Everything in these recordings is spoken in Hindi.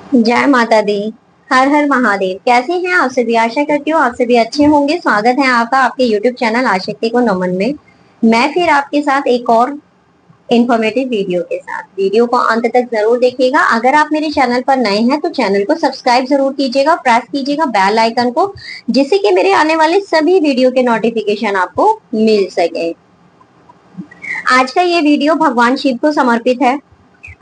जय माता दी। हर हर महादेव। कैसे हैं आप सभी? आशा करती हूँ आप सभी अच्छे होंगे। स्वागत है आपका आपके यूट्यूब चैनल आशक्ति को नमन में। मैं फिर आपके साथ एक और इंफॉर्मेटिव वीडियो के साथ। वीडियो को अंत तक जरूर देखिएगा। अगर आप मेरे चैनल पर नए हैं तो चैनल को सब्सक्राइब जरूर कीजिएगा, प्रेस कीजिएगा बेल आइकन को, जिससे कि मेरे आने वाले सभी वीडियो के नोटिफिकेशन आपको मिल सके। आज का ये वीडियो भगवान शिव को समर्पित है।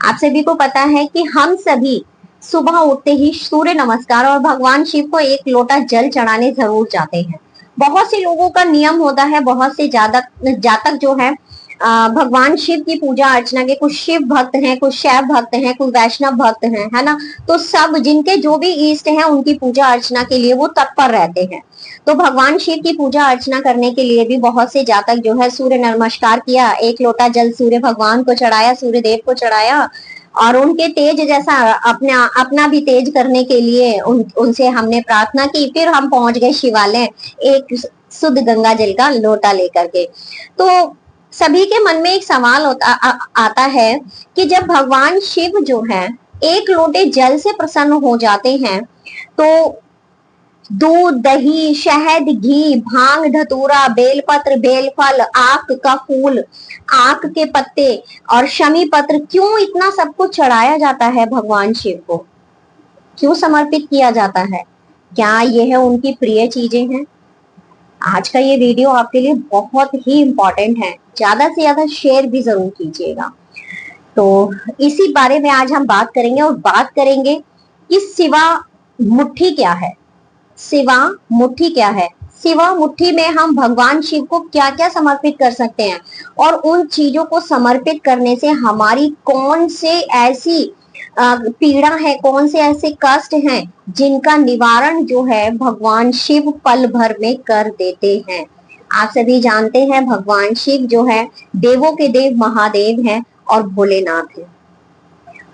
आप सभी को पता है कि हम सभी सुबह उठते ही सूर्य नमस्कार और भगवान शिव को एक लोटा जल चढ़ाने जरूर जाते हैं। बहुत से लोगों का नियम होता है, बहुत से जातक जो है भगवान शिव की पूजा अर्चना के, कुछ शिव भक्त हैं, कुछ शैव भक्त हैं, कुछ वैष्णव भक्त हैं, है ना। तो सब जिनके जो भी इष्ट हैं उनकी पूजा अर्चना के लिए वो तत्पर रहते हैं। तो भगवान शिव की पूजा अर्चना करने के लिए भी बहुत से जातक जो है सूर्य नमस्कार किया, एक लोटा जल सूर्य भगवान को चढ़ाया, सूर्य देव को चढ़ाया, और उनके तेज जैसा अपना अपना भी तेज करने के लिए उनसे हमने प्रार्थना की। फिर हम पहुंच गए शिवालय एक शुद्ध गंगा जल का लोटा लेकर के। तो सभी के मन में एक सवाल आता है कि जब भगवान शिव जो है एक लोटे जल से प्रसन्न हो जाते हैं तो दूध, दही, शहद, घी, भांग, धतूरा, बेलपत्र, बेलफल, आक का फूल, आक के पत्ते और शमी पत्र क्यों इतना सब कुछ चढ़ाया जाता है भगवान शिव को? क्यों समर्पित किया जाता है? क्या यह उनकी प्रिय चीजें हैं? आज का ये वीडियो आपके लिए बहुत ही इंपॉर्टेंट है। ज्यादा से ज्यादा शेयर भी जरूर कीजिएगा। तो इसी बारे में आज हम बात करेंगे, और बात करेंगे कि सिवा मुट्ठी क्या है। सिवा मुट्ठी क्या है? सिवा मुट्ठी में हम भगवान शिव को क्या क्या समर्पित कर सकते हैं, और उन चीजों को समर्पित करने से हमारी कौन से ऐसी पीड़ा है, कौन से ऐसे कष्ट हैं जिनका निवारण जो है भगवान शिव पल भर में कर देते हैं। आप सभी जानते हैं भगवान शिव जो है देवों के देव महादेव हैं और भोलेनाथ है।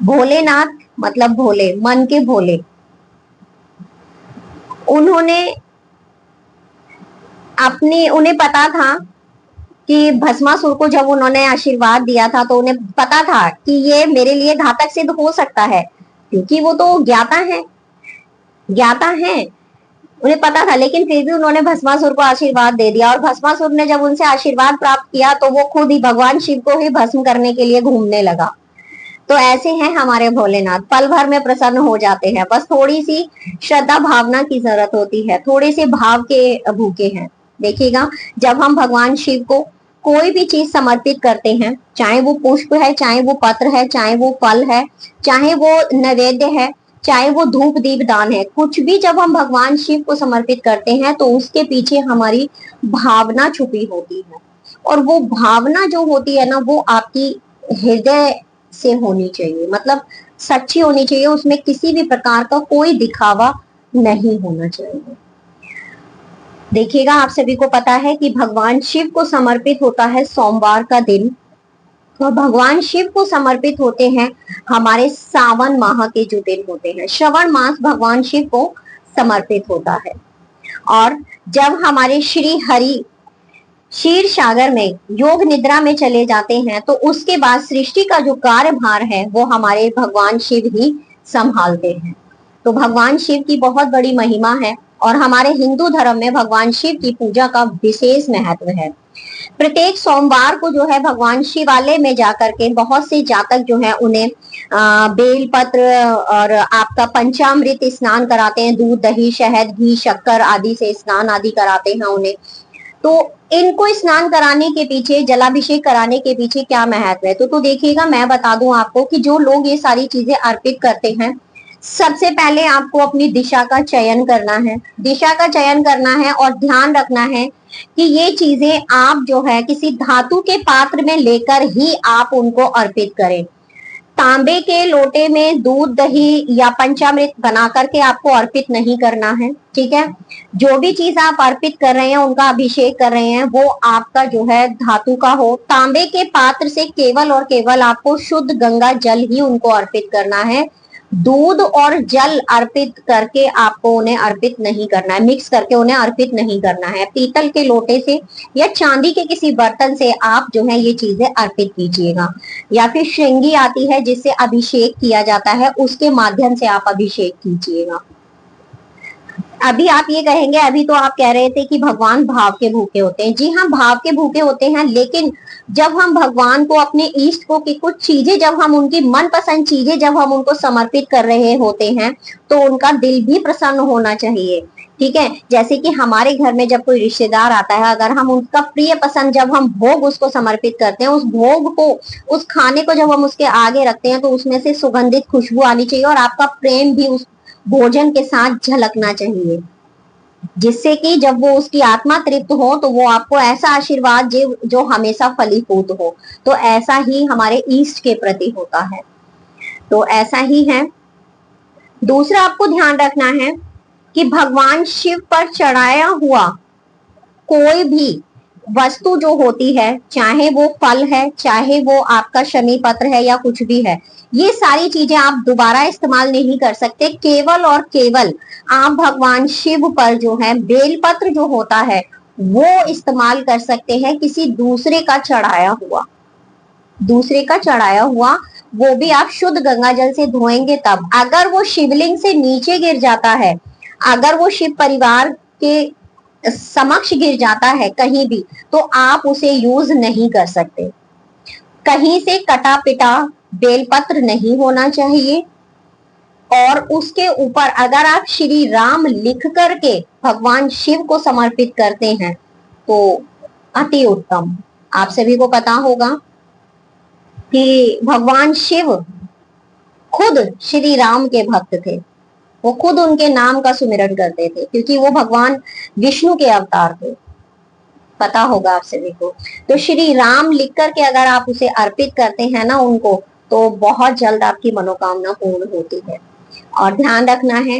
भोलेनाथ मतलब भोले, मन के भोले। उन्हें पता था कि भस्मासुर को जब उन्होंने आशीर्वाद दिया था तो उन्हें पता था कि ये मेरे लिए घातक सिद्ध हो सकता है, क्योंकि वो तो ज्ञाता है। उन्हें पता था, लेकिन फिर भी उन्होंने भस्मासुर को आशीर्वाद दे दिया। और भस्मासुर ने जब उनसे आशीर्वाद प्राप्त किया तो वो खुद ही भगवान शिव को ही भस्म करने के लिए घूमने लगा। तो ऐसे हैं हमारे भोलेनाथ, पल भर में प्रसन्न हो जाते हैं। बस थोड़ी सी श्रद्धा भावना की जरूरत होती है, थोड़े से भाव के भूखे हैं। देखिएगा, जब हम भगवान शिव को कोई भी चीज समर्पित करते हैं, चाहे वो पुष्प है, चाहे वो पत्र है, चाहे वो फल है, चाहे वो नैवेद्य है, चाहे वो धूप दीप दान है, कुछ भी जब हम भगवान शिव को समर्पित करते हैं तो उसके पीछे हमारी भावना छुपी होती है। और वो भावना जो होती है ना, वो आपकी हृदय से होनी चाहिए, मतलब सच्ची होनी चाहिए। उसमें किसी भी प्रकार का कोई दिखावा नहीं होना चाहिए। देखिएगा, आप सभी को पता है कि भगवान शिव को समर्पित होता है सोमवार का दिन, तो भगवान शिव को समर्पित होते हैं हमारे सावन माह के जो दिन होते हैं। श्रवण मास भगवान शिव को समर्पित होता है। और जब हमारे श्री हरि क्षीर सागर में योग निद्रा में चले जाते हैं तो उसके बाद सृष्टि का जो कार्यभार है वो हमारे भगवान शिव ही संभालते हैं। तो भगवान शिव की बहुत बड़ी महिमा है, और हमारे हिंदू धर्म में भगवान शिव की पूजा का विशेष महत्व है। प्रत्येक सोमवार को जो है भगवान शिवालय में जाकर के बहुत से जातक जो है उन्हें बेल पत्र और आपका पंचामृत स्नान कराते हैं। दूध, दही, शहद, घी, शक्कर आदि से स्नान आदि कराते हैं उन्हें। तो इनको स्नान कराने के पीछे, जलाभिषेक कराने के पीछे क्या महत्व है? तो देखिएगा, मैं बता दूं आपको कि जो लोग ये सारी चीजें अर्पित करते हैं, सबसे पहले आपको अपनी दिशा का चयन करना है। दिशा का चयन करना है और ध्यान रखना है कि ये चीजें आप जो है किसी धातु के पात्र में लेकर ही आप उनको अर्पित करें। तांबे के लोटे में दूध, दही या पंचामृत बना करके आपको अर्पित नहीं करना है, ठीक है। जो भी चीज आप अर्पित कर रहे हैं, उनका अभिषेक कर रहे हैं, वो आपका जो है धातु का हो। तांबे के पात्र से केवल और केवल आपको शुद्ध गंगा जल ही उनको अर्पित करना है। दूध और जल अर्पित करके आपको उन्हें अर्पित नहीं करना है, मिक्स करके उन्हें अर्पित नहीं करना है। पीतल के लोटे से या चांदी के किसी बर्तन से आप जो है ये चीजें अर्पित कीजिएगा। या फिर श्रृंगी आती है जिससे अभिषेक किया जाता है, उसके माध्यम से आप अभिषेक कीजिएगा। अभी आप ये कहेंगे, अभी तो आप कह रहे थे कि भगवान भाव के भूखे होते हैं। जी हाँ, भाव के भूखे होते हैं, लेकिन जब हम भगवान को, अपने इष्ट को की कुछ चीजें, जब हम उनकी मनपसंद चीजें जब हम उनको समर्पित कर रहे होते हैं तो उनका दिल भी प्रसन्न होना चाहिए। ठीक है, जैसे कि हमारे घर में जब कोई रिश्तेदार आता है, अगर हम उनका प्रिय पसंद, जब हम भोग उसको समर्पित करते हैं, उस भोग को, उस खाने को जब हम उसके आगे रखते हैं तो उसमें से सुगंधित खुशबू आनी चाहिए और आपका प्रेम भी उस भोजन के साथ झलकना चाहिए, जिससे कि जब वो उसकी आत्मा तृप्त हो तो वो आपको ऐसा आशीर्वाद जो हमेशा फलीभूत हो। तो ऐसा ही हमारे ईष्ट के प्रति होता है। तो ऐसा ही है। दूसरा आपको ध्यान रखना है कि भगवान शिव पर चढ़ाया हुआ कोई भी वस्तु जो होती है, चाहे वो फल है, चाहे वो आपका शमी पत्र है या कुछ भी है, ये सारी चीजें आप दोबारा इस्तेमाल नहीं कर सकते। केवल और केवल आप भगवान शिव पर जो है बेलपत्र जो होता है वो इस्तेमाल कर सकते हैं, किसी दूसरे का चढ़ाया हुआ, दूसरे का चढ़ाया हुआ, वो भी आप शुद्ध गंगा जल से धोएंगे तब। अगर वो शिवलिंग से नीचे गिर जाता है, अगर वो शिव परिवार के समक्ष गिर जाता है कहीं भी, तो आप उसे यूज नहीं कर सकते। कहीं से कटा पिटा बेलपत्र नहीं होना चाहिए, और उसके ऊपर अगर आप श्री राम लिख करके भगवान शिव को समर्पित करते हैं तो अति उत्तम। आप सभी को पता होगा कि भगवान शिव खुद श्री राम के भक्त थे, वो खुद उनके नाम का सुमिरन करते थे, क्योंकि वो भगवान विष्णु के अवतार थे, पता होगा आप सभी को। तो श्री राम लिख करके अगर आप उसे अर्पित करते हैं ना उनको, तो बहुत जल्द आपकी मनोकामना पूर्ण होती है। और ध्यान रखना है,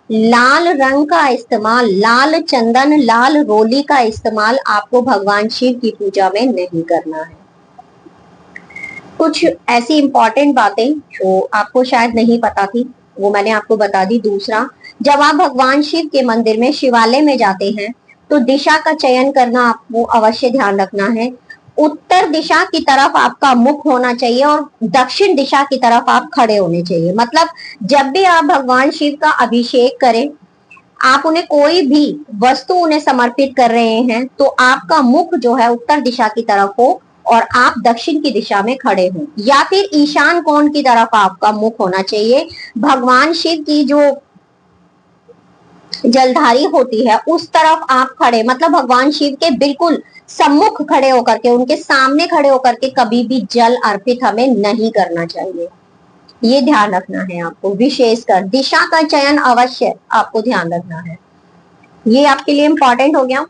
लाल रंग का इस्तेमाल, लाल चंदन, लाल रोली का इस्तेमाल आपको भगवान शिव की पूजा में नहीं करना है। कुछ ऐसी इंपॉर्टेंट बातें जो आपको शायद नहीं पता थी वो मैंने आपको बता दी। दूसरा, जब आप भगवान शिव के मंदिर में, शिवालय में जाते हैं तो दिशा का चयन करना आपको अवश्य ध्यान रखना है। उत्तर दिशा की तरफ आपका मुख होना चाहिए और दक्षिण दिशा की तरफ आप खड़े होने चाहिए। मतलब जब भी आप भगवान शिव का अभिषेक करें, आप उन्हें कोई भी वस्तु उन्हें समर्पित कर रहे हैं, तो आपका मुख जो है उत्तर दिशा की तरफ हो और आप दक्षिण की दिशा में खड़े हों, या फिर ईशान कोण की तरफ आपका मुख होना चाहिए। भगवान शिव की जो जलधारी होती है उस तरफ आप खड़े, मतलब भगवान शिव के बिल्कुल सम्मुख खड़े होकर के, उनके सामने खड़े होकर के कभी भी जल अर्पित हमें नहीं करना चाहिए। ये ध्यान रखना है आपको। विशेषकर दिशा का चयन अवश्य आपको ध्यान रखना है, ये आपके लिए इंपॉर्टेंट हो गया।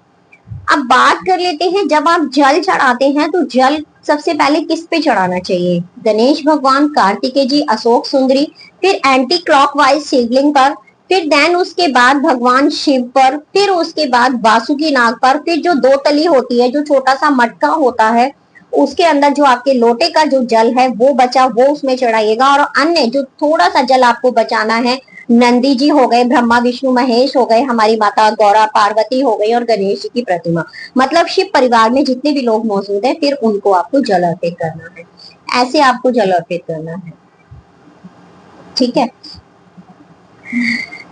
अब बात कर लेते हैं, जब आप जल चढ़ाते हैं तो जल सबसे पहले किस पे चढ़ाना चाहिए? गणेश भगवान, कार्तिकेय जी, अशोक सुंदरी, फिर एंटी क्लॉकवाइज शिवलिंग पर, फिर देन उसके बाद भगवान शिव पर, फिर उसके बाद वासुकी नाग पर, फिर जो दो तली होती है, जो छोटा सा मटका होता है, उसके अंदर जो आपके लोटे का जो जल है वो बचा, वो उसमें चढ़ाइएगा। और अन्य जो थोड़ा सा जल आपको बचाना है, नंदी जी हो गए, ब्रह्मा विष्णु महेश हो गए, हमारी माता गौरा पार्वती हो गई, और गणेश जी की प्रतिमा, मतलब शिव परिवार में जितने भी लोग मौजूद हैं, फिर उनको आपको जल अर्पित करना है। ऐसे आपको जल अर्पित करना है, ठीक है।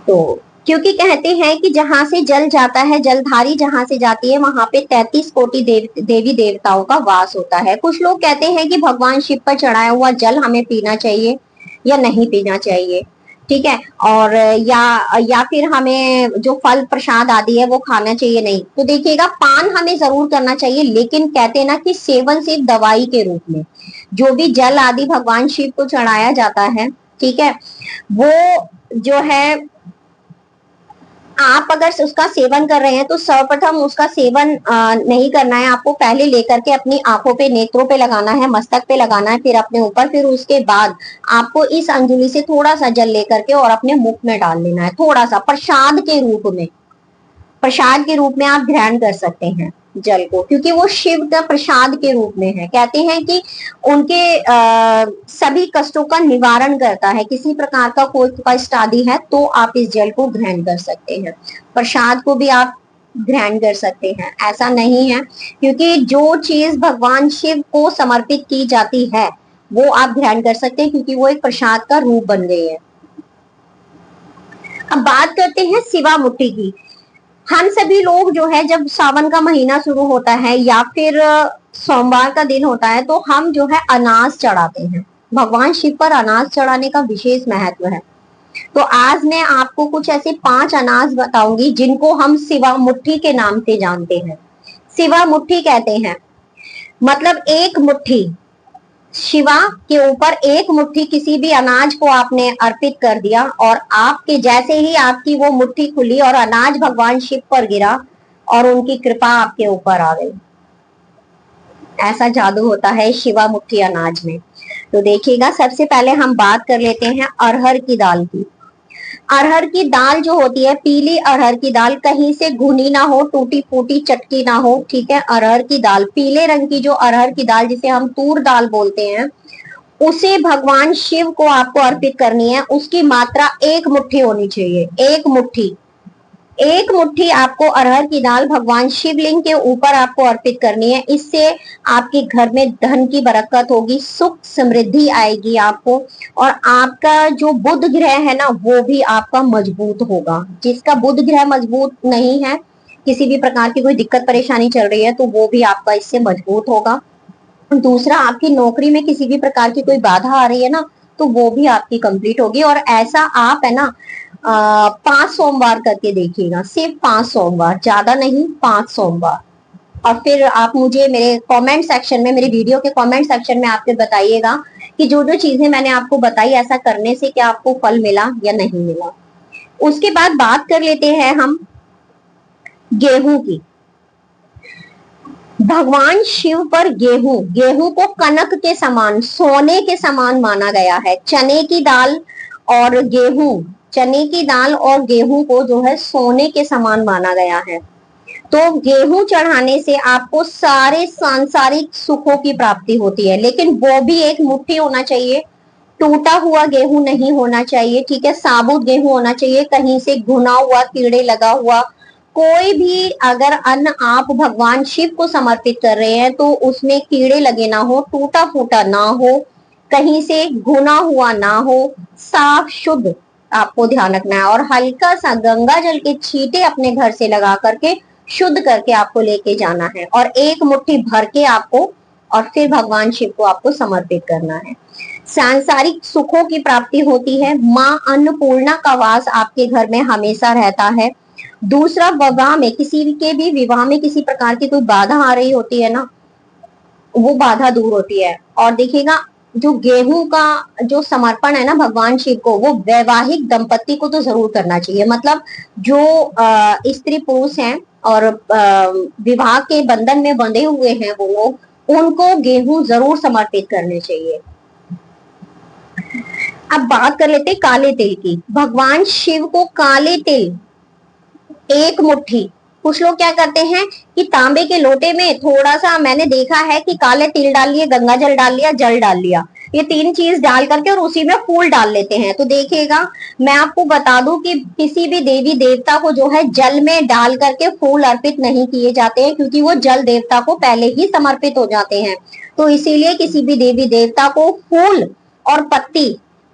तो क्योंकि कहते हैं कि जहां से जल जाता है, जलधारी जहां से जाती है, वहां पे 33 कोटि देवी देवताओं का वास होता है। कुछ लोग कहते हैं कि भगवान शिव पर चढ़ाया हुआ जल हमें पीना चाहिए या नहीं पीना चाहिए, ठीक है, और या फिर हमें जो फल प्रसाद आदि है वो खाना चाहिए, नहीं। तो देखिएगा, पान हमें जरूर करना चाहिए, लेकिन कहते हैं ना कि सेवन सिर्फ दवाई के रूप में। जो भी जल आदि भगवान शिव को चढ़ाया जाता है, ठीक है, वो जो है आप अगर उसका सेवन कर रहे हैं तो सर्वप्रथम उसका सेवन नहीं करना है। आपको पहले लेकर के अपनी आंखों पे, नेत्रों पे लगाना है, मस्तक पे लगाना है, फिर अपने ऊपर, फिर उसके बाद आपको इस अंजुली से थोड़ा सा जल लेकर के और अपने मुख में डाल लेना है, थोड़ा सा प्रसाद के रूप में। प्रसाद के रूप में आप ग्रहण कर सकते हैं, जल को, क्योंकि वो शिव का प्रसाद के रूप में है। कहते हैं कि उनके सभी कष्टों का निवारण करता है। किसी प्रकार का कोई कष्ट आदि है तो आप इस जल को ग्रहण कर सकते हैं। प्रसाद को भी आप ग्रहण कर सकते हैं, ऐसा नहीं है, क्योंकि जो चीज भगवान शिव को समर्पित की जाती है वो आप ग्रहण कर सकते हैं, क्योंकि वो एक प्रसाद का रूप बन गई है। अब बात करते हैं सिवा मुट्ठी की। हम सभी लोग जो है, जब सावन का महीना शुरू होता है या फिर सोमवार का दिन होता है, तो हम जो है अनाज चढ़ाते हैं। भगवान शिव पर अनाज चढ़ाने का विशेष महत्व है। तो आज मैं आपको कुछ ऐसे 5 अनाज बताऊंगी जिनको हम सिवा मुट्ठी के नाम से जानते हैं। सिवा मुट्ठी कहते हैं मतलब एक मुट्ठी, शिवा के ऊपर एक मुट्ठी किसी भी अनाज को आपने अर्पित कर दिया, और आपके जैसे ही आपकी वो मुट्ठी खुली और अनाज भगवान शिव पर गिरा और उनकी कृपा आपके ऊपर आ गई। ऐसा जादू होता है शिवा मुट्ठी अनाज में। तो देखिएगा, सबसे पहले हम बात कर लेते हैं अरहर की दाल की। अरहर की दाल जो होती है, पीली अरहर की दाल, कहीं से घुनी ना हो, टूटी फूटी चटकी ना हो, ठीक है। अरहर की दाल, पीले रंग की जो अरहर की दाल जिसे हम तूर दाल बोलते हैं, उसे भगवान शिव को आपको अर्पित करनी है। उसकी मात्रा 1 मुट्ठी होनी चाहिए। 1 मुट्ठी, 1 मुट्ठी आपको अरहर की दाल भगवान शिवलिंग के ऊपर आपको अर्पित करनी है। इससे आपके घर में धन की बरकत होगी, सुख समृद्धि आएगी आपको, और आपका जो बुध ग्रह है ना, वो भी आपका मजबूत होगा। जिसका बुध ग्रह मजबूत नहीं है, किसी भी प्रकार की कोई दिक्कत परेशानी चल रही है, तो वो भी आपका इससे मजबूत होगा। दूसरा, आपकी नौकरी में किसी भी प्रकार की कोई बाधा आ रही है ना, तो वो भी आपकी कंप्लीट होगी। और ऐसा आप है ना 5 सोमवार करके देखिएगा, सिर्फ 5 सोमवार, ज्यादा नहीं, 5 सोमवार। और फिर आप मुझे मेरे कमेंट सेक्शन में, मेरे वीडियो के कमेंट सेक्शन में आपके बताइएगा कि जो जो चीजें मैंने आपको बताई, ऐसा करने से क्या आपको फल मिला या नहीं मिला। उसके बाद बात कर लेते हैं हम गेहूं की। भगवान शिव पर गेहूं, गेहूं को कनक के समान, सोने के समान माना गया है। चने की दाल और गेहूं, चने की दाल और गेहूं को जो है सोने के समान माना गया है। तो गेहूं चढ़ाने से आपको सारे सांसारिक सुखों की प्राप्ति होती है, लेकिन वो भी 1 मुट्ठी होना चाहिए। टूटा हुआ गेहूं नहीं होना चाहिए, ठीक है। साबुत गेहूं होना चाहिए, कहीं से घुना हुआ, कीड़े लगा हुआ कोई भी अगर अन्न आप भगवान शिव को समर्पित कर रहे हैं तो उसमें कीड़े लगे ना हो, टूटा फूटा ना हो, कहीं से घुना हुआ ना हो, साफ शुद्ध आपको ध्यान रखना है। और हल्का सा गंगा जल के छींटे अपने घर से लगा करके शुद्ध करके आपको लेके जाना है, और 1 मुट्ठी भर के आपको, और फिर भगवान शिव को आपको समर्पित करना है। सांसारिक सुखों की प्राप्ति होती है। माँ अन्नपूर्णा का वास आपके घर में हमेशा रहता है। दूसरा, विवाह में, किसी के भी विवाह में किसी प्रकार की कोई बाधा आ रही होती है ना, वो बाधा दूर होती है। और देखिएगा, जो गेहूं का जो समर्पण है ना भगवान शिव को, वो वैवाहिक दंपति को तो जरूर करना चाहिए। मतलब जो स्त्री पुरुष हैं और विवाह के बंधन में बंधे हुए हैं वो लोग, उनको गेहूं जरूर समर्पित करने चाहिए। अब बात कर लेते हैं काले तिल की। भगवान शिव को काले तिल 1 मुट्ठी, कुछ लोग क्या करते हैं कि तांबे के लोटे में थोड़ा सा, मैंने देखा है कि काले तिल डाल लिए, गंगा जल डाल लिया, जल डाल लिया, ये 3 चीज डाल करके और उसी में फूल डाल लेते हैं। तो देखिएगा, मैं आपको बता दूं कि किसी भी देवी देवता को जो है जल में डाल करके फूल अर्पित नहीं किए जाते हैं, क्योंकि वो जल देवता को पहले ही समर्पित हो जाते हैं। तो इसीलिए किसी भी देवी देवता को फूल और पत्ती,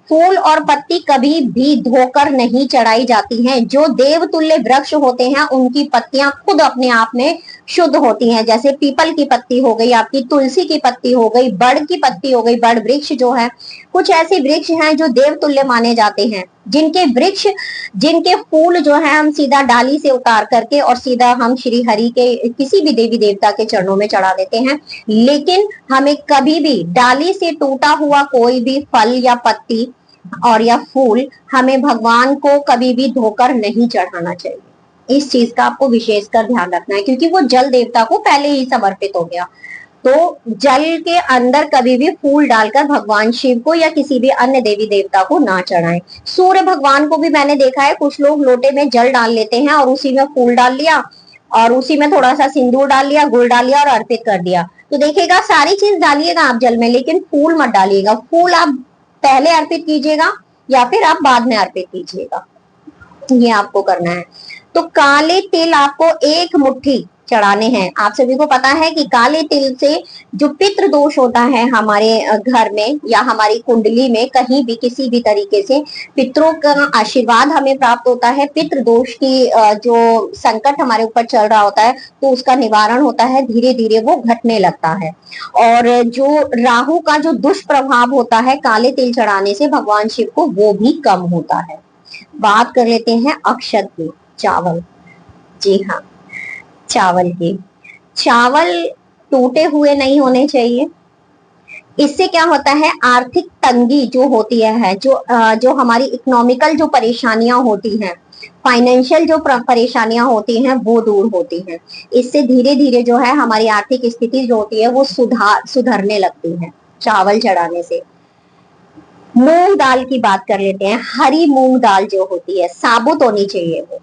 फूल और पत्ती कभी भी धोकर नहीं चढ़ाई जाती हैं। जो देवतुल्य वृक्ष होते हैं उनकी पत्तियां खुद अपने आप में शुद्ध होती हैं। जैसे पीपल की पत्ती हो गई, आपकी तुलसी की पत्ती हो गई, बड़ की पत्ती हो गई। बड़ वृक्ष जो है, कुछ ऐसे वृक्ष हैं जो देवतुल्य माने जाते हैं, जिनके वृक्ष, जिनके फूल जो है हम सीधा डाली से उतार करके और सीधा हम श्री हरि के किसी भी देवी देवता के चरणों में चढ़ा देते हैं। लेकिन हमें कभी भी डाली से टूटा हुआ कोई भी फल या पत्ती और या फूल हमें भगवान को कभी भी धोकर नहीं चढ़ाना चाहिए। इस चीज का आपको विशेषकर ध्यान रखना है, क्योंकि वो जल देवता को पहले ही समर्पित हो गया। तो जल के अंदर कभी भी फूल डालकर भगवान शिव को या किसी भी अन्य देवी देवता को ना चढ़ाएं। सूर्य भगवान को भी मैंने देखा है, कुछ लोग लोटे में जल डाल लेते हैं और उसी में फूल डाल लिया और उसी में थोड़ा सा सिंदूर डाल लिया, गुड़ डाल लिया और अर्पित कर दिया। तो देखिएगा सारी चीज डालिएगा आप जल में, लेकिन फूल मत डालिएगा। फूल आप पहले अर्पित कीजिएगा या फिर आप बाद में अर्पित कीजिएगा, ये आपको करना है। तो काले तिल आपको 1 मुट्ठी चढ़ाने हैं। आप सभी को पता है कि काले तिल से जो पितृ दोष होता है हमारे घर में या हमारी कुंडली में, कहीं भी किसी भी तरीके से पितरों का आशीर्वाद हमें प्राप्त होता है। पितृ दोष की जो संकट हमारे ऊपर चल रहा होता है तो उसका निवारण होता है, धीरे धीरे वो घटने लगता है। और जो राहु का जो दुष्प्रभाव होता है काले तिल चढ़ाने से भगवान शिव को, वो भी कम होता है। बात कर लेते हैं अक्षत की, चावल। जी हाँ, चावल की। चावल टूटे हुए नहीं होने चाहिए। इससे क्या होता है, आर्थिक तंगी जो होती है, जो हमारी इकोनॉमिकल जो परेशानियां होती हैं, फाइनेंशियल जो परेशानियां होती हैं वो दूर होती हैं। इससे धीरे धीरे जो है हमारी आर्थिक स्थिति जो होती है वो सुधरने लगती है चावल चढ़ाने से। मूंग दाल की बात कर लेते हैं। हरी मूंग दाल जो होती है साबुत होनी चाहिए, वो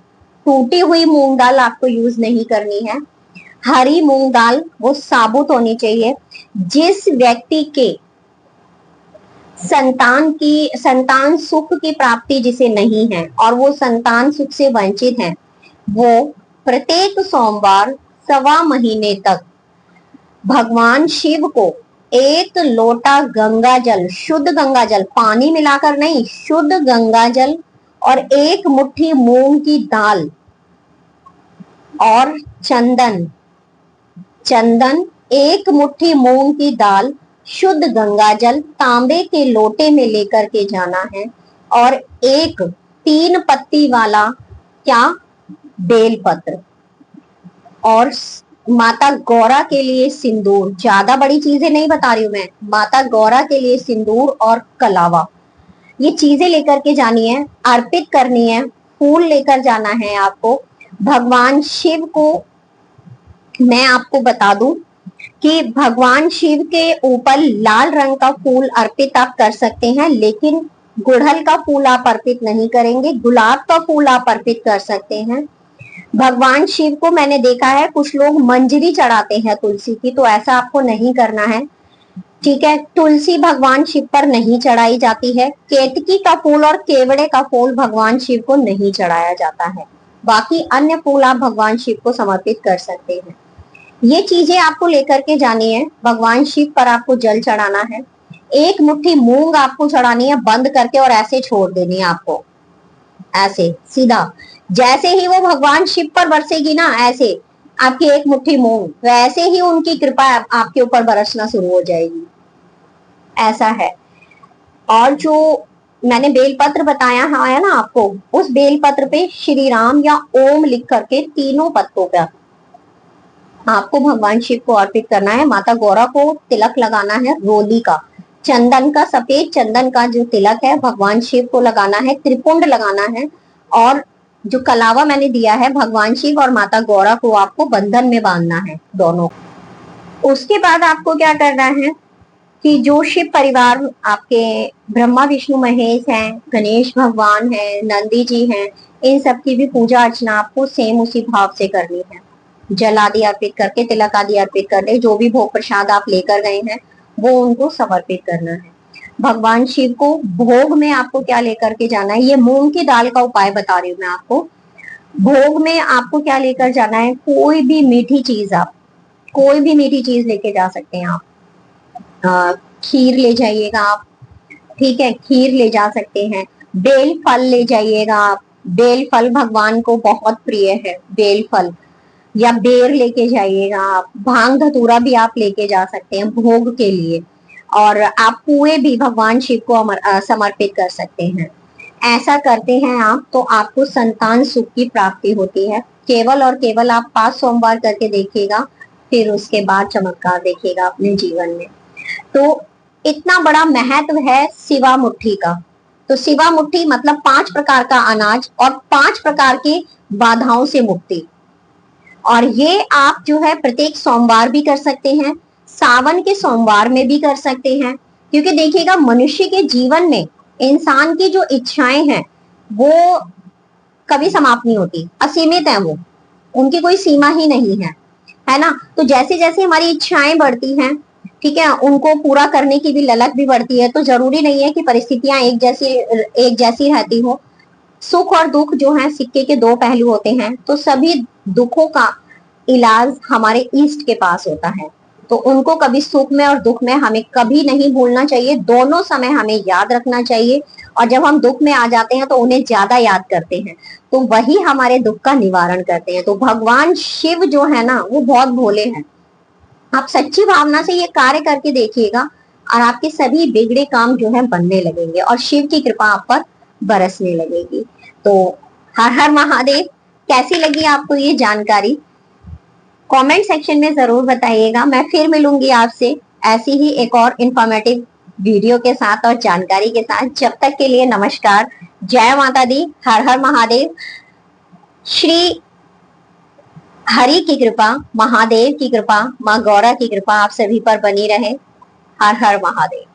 टूटी हुई मूंग दाल आपको यूज नहीं करनी है। हरी मूंग दाल वो साबुत होनी चाहिए। जिस व्यक्ति के संतान सुख की प्राप्ति जिसे नहीं है और वो संतान सुख से वंचित है, वो प्रत्येक सोमवार 1.25 महीने तक भगवान शिव को 1 लोटा गंगा जल, शुद्ध गंगा जल, पानी मिलाकर नहीं, शुद्ध गंगा जल और 1 मुट्ठी मूंग की दाल और चंदन 1 मुट्ठी मूंग की दाल, शुद्ध गंगा जल तांबे के लोटे में लेकर के जाना है। और एक 3 पत्ती वाला क्या, बेलपत्र। और माता गौरा के लिए सिंदूर, ज्यादा बड़ी चीजें नहीं बता रही हूं मैं, माता गौरा के लिए सिंदूर और कलावा, ये चीजें लेकर के जानी है, अर्पित करनी है। फूल लेकर जाना है आपको। भगवान शिव को मैं आपको बता दूं कि भगवान शिव के ऊपर लाल रंग का फूल अर्पित आप कर सकते हैं, लेकिन गुड़हल का फूल आप अर्पित नहीं करेंगे। गुलाब का फूल आप अर्पित कर सकते हैं। भगवान शिव को मैंने देखा है कुछ लोग मंजरी चढ़ाते हैं तुलसी की, तो ऐसा आपको नहीं करना है, ठीक है। तुलसी भगवान शिव पर नहीं चढ़ाई जाती है। केतकी का फूल और केवड़े का फूल भगवान शिव को नहीं चढ़ाया जाता है। बाकी अन्य फूल आप भगवान शिव को समर्पित कर सकते हैं। ये चीजें आपको लेकर के जानी है। भगवान शिव पर आपको जल चढ़ाना है। 1 मुट्ठी मूंग आपको चढ़ानी है बंद करके और ऐसे छोड़ देनी है आपको, ऐसे सीधा। जैसे ही वो भगवान शिव पर बरसेगी ना, ऐसे आपकी 1 मुट्ठी मूंग, वैसे ही उनकी कृपा आपके ऊपर बरसना शुरू हो जाएगी, ऐसा है। और जो मैंने बेलपत्र बताया है ना आपको, उस बेलपत्र पे श्री राम या ओम लिख करके 3 पत्तों पे आपको भगवान शिव को अर्पित करना है। माता गौरा को तिलक लगाना है रोली का, चंदन का, सफेद चंदन का जो तिलक है भगवान शिव को लगाना है। त्रिपुंड लगाना है। और जो कलावा मैंने दिया है भगवान शिव और माता गौरा को आपको बंधन में बांधना है, दोनों। उसके बाद आपको क्या करना है कि जो शिव परिवार आपके ब्रह्मा विष्णु महेश हैं, गणेश भगवान हैं, नंदी जी हैं, इन सब की भी पूजा अर्चना आपको सेम उसी भाव से करनी है। जल आदि अर्पित करके, तिलक आदि अर्पित करके, जो भी भोग प्रसाद आप लेकर गए हैं वो उनको समर्पित करना है। भगवान शिव को भोग में आपको क्या लेकर के जाना है, ये मूंग की दाल का उपाय बता रही हूँ मैं आपको। भोग में आपको क्या लेकर जाना है, कोई भी मीठी चीज, आप कोई भी मीठी चीज लेके जा सकते हैं आप। खीर ले जाइएगा आप, ठीक है, खीर ले जा सकते हैं। बेल फल ले जाइएगा आप, बेल फल भगवान को बहुत प्रिय है, बेल फल। या बेर लेके जाइएगा आप। भांग धतूरा भी आप लेके जा सकते हैं भोग के लिए। और आप पुए भी भगवान शिव को समर्पित कर सकते हैं। ऐसा करते हैं आप तो आपको संतान सुख की प्राप्ति होती है। केवल और केवल आप 5 सोमवार करके देखिएगा, फिर उसके बाद चमत्कार देखिएगा अपने जीवन में। तो इतना बड़ा महत्व है सिवा मुट्ठी का। तो सिवा मुट्ठी मतलब 5 प्रकार का अनाज और 5 प्रकार की बाधाओं से मुक्ति। और ये आप जो है प्रत्येक सोमवार भी कर सकते हैं, सावन के सोमवार में भी कर सकते हैं। क्योंकि देखिएगा मनुष्य के जीवन में इंसान की जो इच्छाएं हैं वो कभी समाप्त नहीं होती, असीमित है वो। उनकी कोई सीमा ही नहीं है ना। तो जैसे जैसे हमारी इच्छाएं बढ़ती हैं, ठीक है, उनको पूरा करने की भी ललक भी बढ़ती है। तो जरूरी नहीं है कि परिस्थितियां एक जैसी रहती हो। सुख और दुख जो है सिक्के के दो पहलू होते हैं। तो सभी दुखों का इलाज हमारे ईस्ट के पास होता है। तो उनको कभी सुख में और दुख में हमें कभी नहीं भूलना चाहिए, दोनों समय हमें याद रखना चाहिए। और जब हम दुख में आ जाते हैं तो उन्हें ज्यादा याद करते हैं, तो वही हमारे दुख का निवारण करते हैं। तो भगवान शिव जो है ना, वो बहुत भोले हैं। आप सच्ची भावना से ये कार्य करके देखिएगा और आपके सभी बिगड़े काम जो है बनने लगेंगे और शिव की कृपा आप पर बरसने लगेगी। तो हर हर महादेव। कैसी लगी आपको ये जानकारी? कमेंट सेक्शन में जरूर बताइएगा। मैं फिर मिलूंगी आपसे ऐसी ही एक और इंफॉर्मेटिव वीडियो के साथ और जानकारी के साथ। जब तक के लिए नमस्कार, जय माता दी, हर हर महादेव। श्री हरि की कृपा, महादेव की कृपा, माँ गौरा की कृपा आप सभी पर बनी रहे। हर हर महादेव।